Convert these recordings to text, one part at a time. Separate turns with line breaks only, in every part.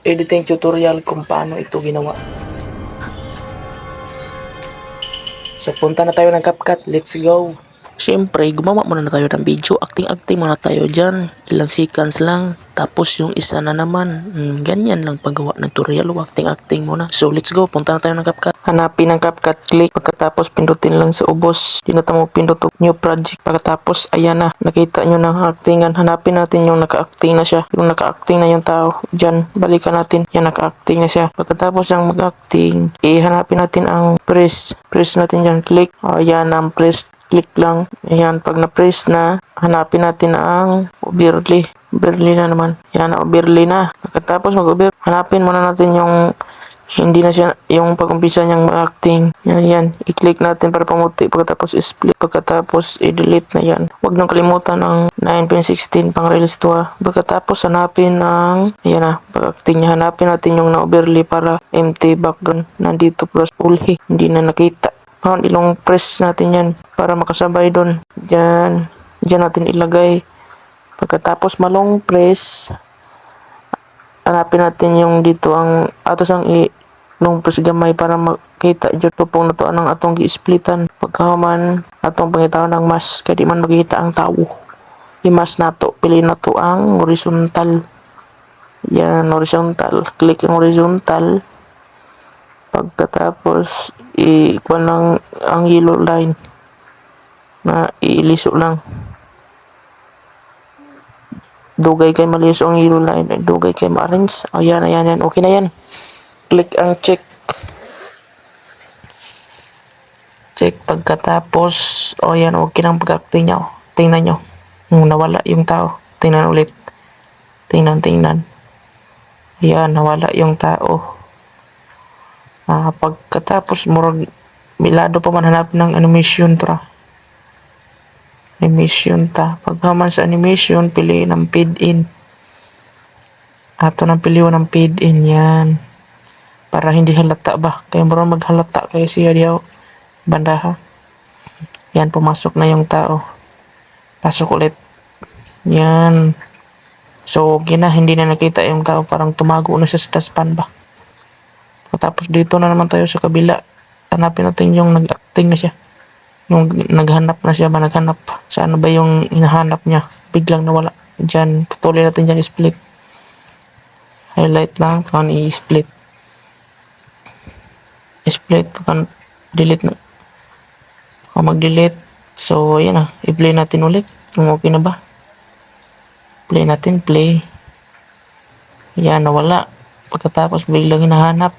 editing tutorial kung paano ito ginawa. So punta na tayo ng CapCut, let's go! Siyempre, gumawa muna na tayo ng video, acting-acting muna tayo dyan, ilang seconds lang. Tapos yung isa na naman, ganyan lang paggawa ng tutorial, acting-acting muna. So let's go, punta na tayo ng CapCut. Hanapin ang CapCut, click, pagkatapos pindutin lang sa ubos. Tinata mo pindot new project. Pagkatapos, ayan na, nakita nyo na actingan. Hanapin natin yung naka-acting na siya. Yung naka-acting na yung tao. Dyan, balikan natin. Yan, naka-acting na siya. Pagkatapos ng mag-acting, hanapin natin ang press. Press natin dyan, click. Ayan ang press. Click lang. Ayan, pag na-press na, hanapin natin ang overlay. Overlay na naman. Ayan, overlay na. Pagkatapos mag-overlay, hanapin muna natin yung hindi na siya, yung pag-umpisa niyang acting. Yan. I-click natin para pamuti. Pagkatapos split. Pagkatapos i-delete na yan. Huwag nang kalimutan ang 9.16 pang release to ha. Pagkatapos hanapin ang, ayan na, pag-acting niya. Hanapin natin yung na-overlay para empty background. Nandito plus ulhi. Hindi na nakita. Ilong press natin yan para makasabay doon. Diyan natin ilagay. Pagkatapos malong press, hanapin natin yung dito ang atos ang long press gamay para makita dyan tupong na to anang atong gi-splitan. Pagkahuman atong pangitawan ng mask kaya di man makikita ang tao. I-mask na to. Pili na to ang horizontal. Yan, horizontal. Click ang horizontal. Pagkatapos ikuan lang ang yellow line na iiliso lang. Dugay kay maliso ang yellow line, dugay kay ma-arrange. Ayan, okay na yan. Click ang check. Check pagkatapos, ayan, okay nang pag-acting niya. Tingnan nyo, nawala yung tao. Tingnan ulit. Tingnan. Ayan, nawala yung tao. Pagkatapos murag milado pa man hanap ng animation tra. Animation ta. Paghaman sa animation, piliin ang fade in. Ato nang piliwan ng fade in yan. Para hindi halata ba? Kaya murag maghalata kaya siya diyaw bandaha. Yan, pumasok na yung tao. Pasok ulit. Yan. So, okay na. Hindi na nakita yung tao. Parang tumago na sa taspan ba? Tapos dito na naman tayo sa kabila. Hanapin natin yung nag-acting na siya. Yung naghanap na siya ba? Naghanap. Saan ba yung hinahanap niya? Biglang nawala. Diyan. Putulin natin dyan i-split. Highlight lang. Pagkan i-split. I-split. Pagkan delete na. Pagkan mag-delete. So, yan na. I-play natin ulit. Kung okay na ba? Play natin. Play. Yan. Nawala. Pagkatapos biglang hinahanap.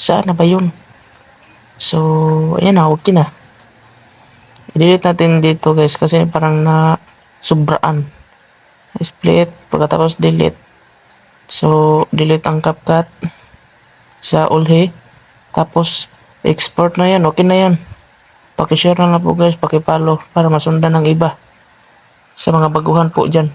Saan na ba yun? So, ayan na, okay na. I-delete natin dito guys kasi parang na sobraan. Split, pagkatapos delete. So, delete ang CapCut sa ulhi. Tapos, export na yan, okay na yan. Pakishare na lang po guys, pakipollow para masundan ng iba sa mga baguhan po dyan.